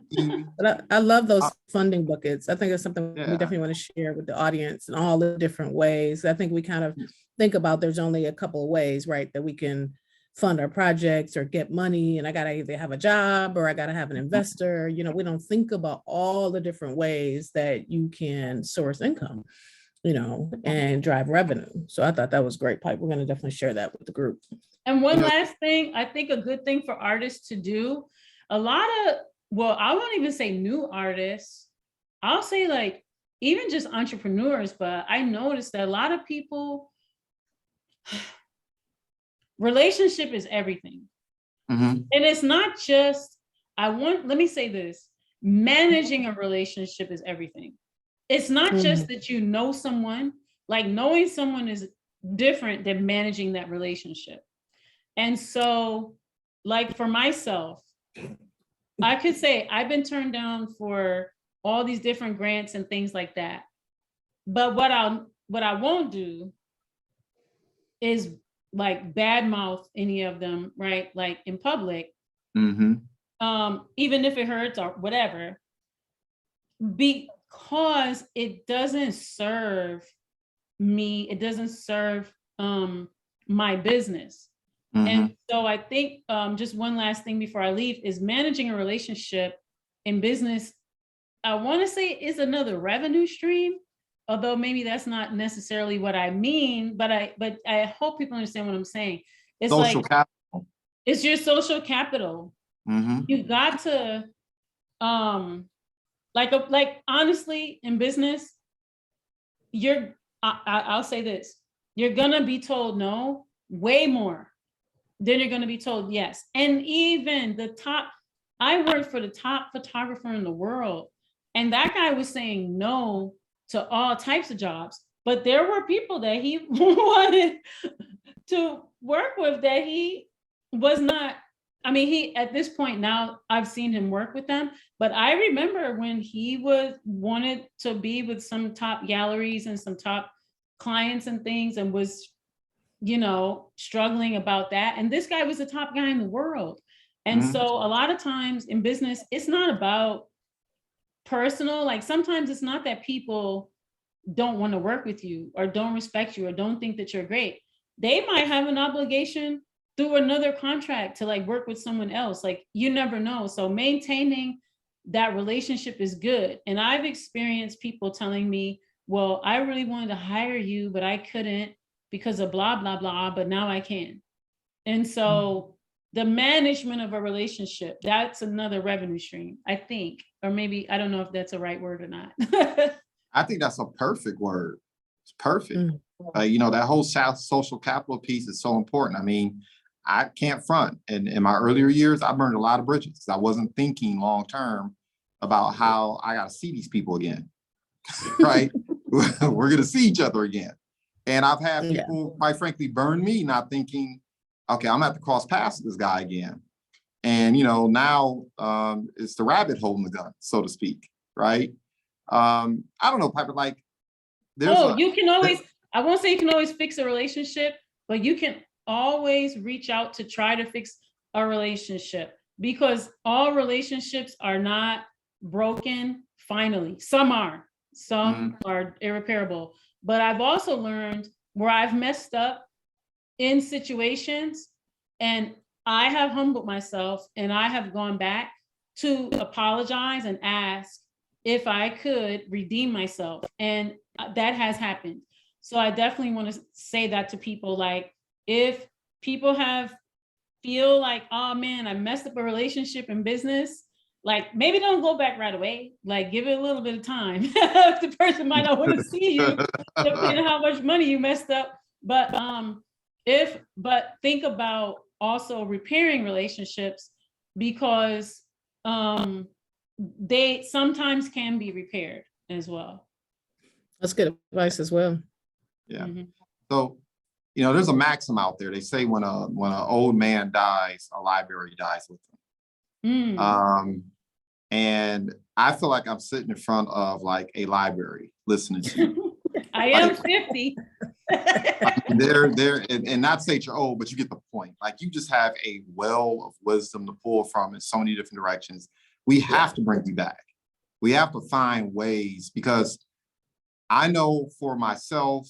But I love those funding buckets. I think it's something we definitely want to share with the audience in all the different ways. I think we kind of think about there's only a couple of ways, right, that we can fund our projects or get money. And I got to either have a job or I got to have an investor. We don't think about all the different ways that you can source income, and drive revenue. So I thought that was great, Pipe. We're going to definitely share that with the group. And one last thing, I think a good thing for artists to do, I won't even say new artists. I'll say like even just entrepreneurs, but I noticed that a lot of people, relationship is everything. And it's not just, let me say this, managing a relationship is everything. It's not just that you know someone, like knowing someone is different than managing that relationship. And so, like for myself, I could say I've been turned down for all these different grants and things like that. But what I won't do is like badmouth any of them, right? Like in public, even if it hurts or whatever, because it doesn't serve me, it doesn't serve my business. And so I think just one last thing before I leave is managing a relationship in business, I want to say is another revenue stream, although maybe that's not necessarily what I mean, but I hope people understand what I'm saying. It's social like capital. It's your social capital. You got to like honestly in business, I'll say this, you're gonna be told no way more then you're going to be told yes. And even I worked for the top photographer in the world, and that guy was saying no to all types of jobs, but there were people that he wanted to work with that he was not. I mean, he at this point now I've seen him work with them, but I remember when he wanted to be with some top galleries and some top clients and things and was struggling about that. And this guy was the top guy in the world. And so a lot of times in business, it's not about personal, like sometimes it's not that people don't want to work with you or don't respect you or don't think that you're great. They might have an obligation through another contract to like work with someone else. Like you never know. So maintaining that relationship is good. And I've experienced people telling me, well, I really wanted to hire you, but I couldn't because of blah, blah, blah, but now I can. And so the management of a relationship, that's another revenue stream, I think, or maybe, I don't know if that's a right word or not. I think that's a perfect word. It's perfect. That whole social capital piece is so important. I mean, I can't front. And in my earlier years, I burned a lot of bridges because I wasn't thinking long-term about how I got to see these people again, right? We're going to see each other again. And I've had people, quite frankly, burn me, not thinking, okay, I'm gonna have to cross paths with this guy again. And now it's the rabbit holding the gun, so to speak, right? I don't know, Piper. Like, you can always. I won't say you can always fix a relationship, but you can always reach out to try to fix a relationship because all relationships are not broken. Finally, some are irreparable. But I've also learned where I've messed up in situations and I have humbled myself and I have gone back to apologize and ask if I could redeem myself. And that has happened. So I definitely want to say that to people. Like if people feel like, oh man, I messed up a relationship in business, like maybe don't go back right away. Like give it a little bit of time. The person might not want to see you, depending on how much money you messed up. But think about also repairing relationships because they sometimes can be repaired as well. That's good advice as well. Yeah. So, there's a maxim out there. They say when an old man dies, a library dies with him. And I feel like I'm sitting in front of like a library listening to you. I am 50. And not say you're old, but you get the point. Like you just have a well of wisdom to pull from in so many different directions. We have to bring you back. We have to find ways because I know for myself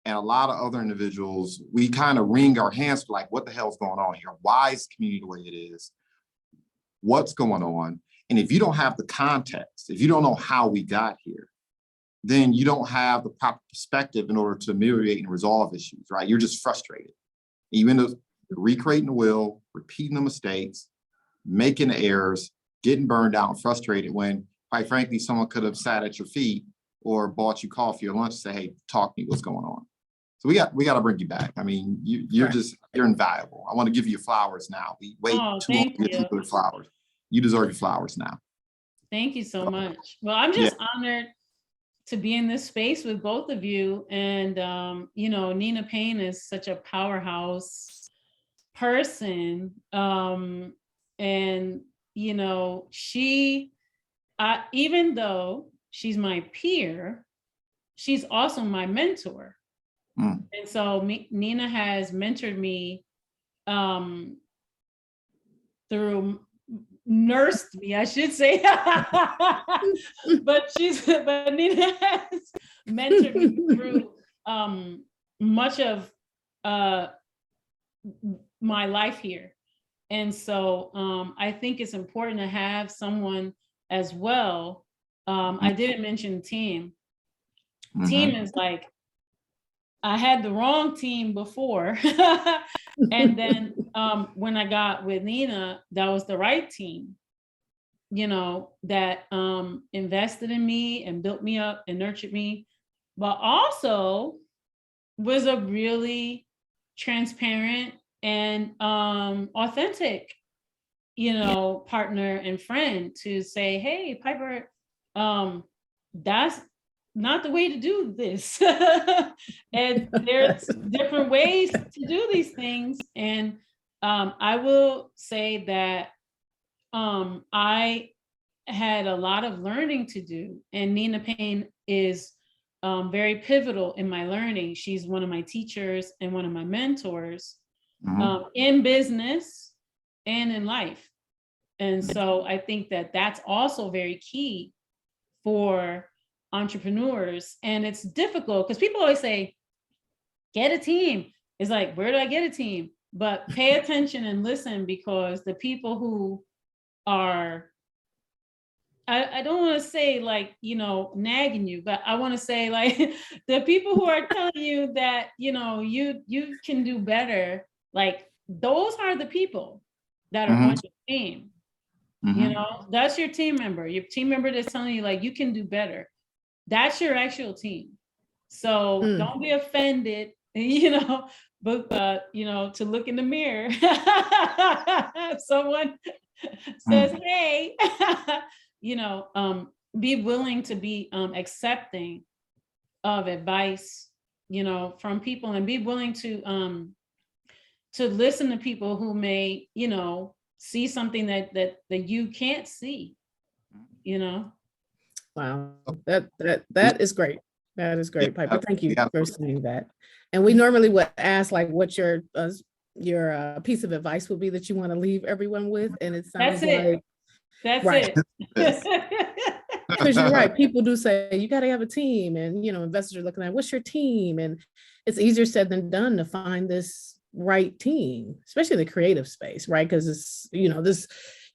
and a lot of other individuals, we kind of wring our hands like, what the hell's going on here? Why is community the way it is? What's going on? And if you don't have the context, if you don't know how we got here, then you don't have the proper perspective in order to ameliorate and resolve issues, right? You're just frustrated. You end up recreating the wheel, repeating the mistakes, making the errors, getting burned out and frustrated when, quite frankly, someone could have sat at your feet or bought you coffee or lunch and say, hey, talk to me, what's going on? So we got to bring you back. I mean, you're invaluable. I want to give you flowers now. We wait too long to give you flowers. You deserve your flowers now. Thank you so much. Well, I'm just honored to be in this space with both of you. And, you know, Nina Payne is such a powerhouse person. And, you know, even though she's my peer, she's also my mentor. And so Nina has mentored me nursed me, I should say. but Nina has mentored me through much of my life here. And so I think it's important to have someone as well. I didn't mention team. Team is like, I had the wrong team before. And then when I got with Nina, that was the right team, you know, that invested in me and built me up and nurtured me, but also was a really transparent and authentic, you know, partner and friend to say, hey, Piper, that's not the way to do this. And there's different ways to do these things. And I will say that I had a lot of learning to do, and Nina Payne is very pivotal in my learning. She's one of my teachers and one of my mentors in business and in life. And so I think that that's also very key for entrepreneurs. And it's difficult because people always say, get a team. It's like, where do I get a team? But pay attention and listen, because the people who are, I don't want to say like, you know, nagging you, but I want to say like the people who are telling you that, you know, you can do better, like those are the people that are on your team. You know, that's your team member that's telling you like, you can do better. That's your actual team. So don't be offended, you know, but, you know, to look in the mirror, someone says, hey, you know, be willing to be accepting of advice, you know, from people, and be willing to listen to people who may, you know, see something that you can't see, you know. Wow, that is great. That is great, Piper. Thank you for saying that. And we normally would ask like what your piece of advice would be that you want to leave everyone with, and it sounds that's right. it. Because you're right, people do say you got to have a team, and you know, investors are looking at what's your team, and it's easier said than done to find this right team, especially in the creative space, right? Because it's, you know, this,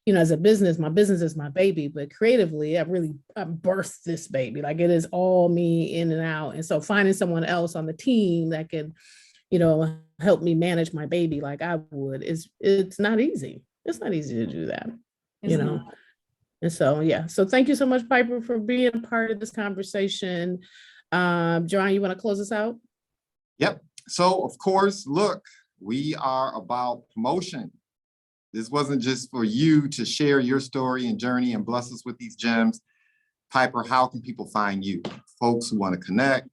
you know, as a business, my business is my baby, but creatively, I birthed this baby. Like it is all me in and out. And so finding someone else on the team that can, you know, help me manage my baby like I would it's not easy. It's not easy to do that, you know. And so, yeah. So thank you so much, Piper, for being a part of this conversation. Joanne, you want to close us out? Yep. So of course, look, we are about promotion. This wasn't just for you to share your story and journey and bless us with these gems. Piper, how can people find you? Folks who want to connect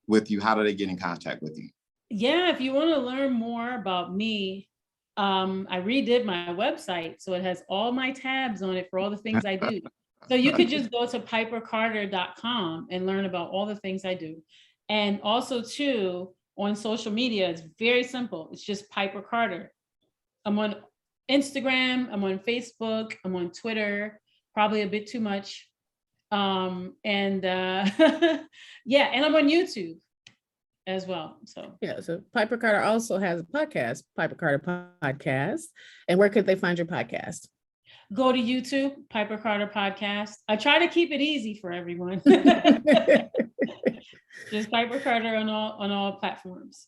with you, how do they get in contact with you? Yeah, if you want to learn more about me, I redid my website, so it has all my tabs on it for all the things I do. So you could just go to pipercarter.com and learn about all the things I do. And also too, on social media, it's very simple. It's just Piper Carter. I'm on Instagram, I'm on Facebook, I'm on Twitter, probably a bit too much. Yeah, and I'm on YouTube as well. So yeah, so Piper Carter also has a podcast, Piper Carter Podcast. And where could they find your podcast? Go to YouTube, Piper Carter Podcast. I try to keep it easy for everyone. Just Piper Carter on all platforms.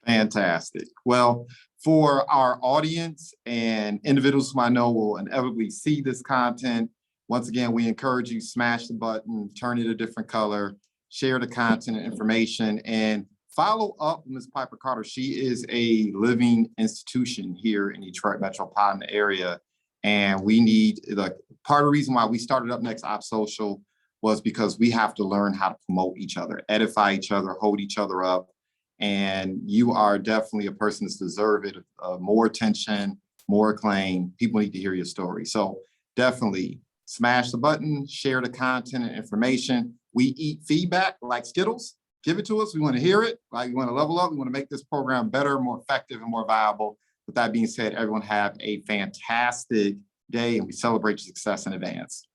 Fantastic. Well, for our audience and individuals who I know will inevitably see this content, once again, we encourage you, smash the button, turn it a different color, share the content and information, and follow up with Ms. Piper Carter. She is a living institution here in Detroit metropolitan area. And we need, like, part of the reason why we started up NextOppSocial was because we have to learn how to promote each other, edify each other, hold each other up. And you are definitely a person that's deserved more attention, more acclaim. People need to hear your story. So definitely smash the button, share the content and information. We eat feedback like Skittles. Give it to us. We want to hear it. Like, we want to level up. We want to make this program better, more effective, and more viable. With that being said, everyone have a fantastic day, and we celebrate your success in advance.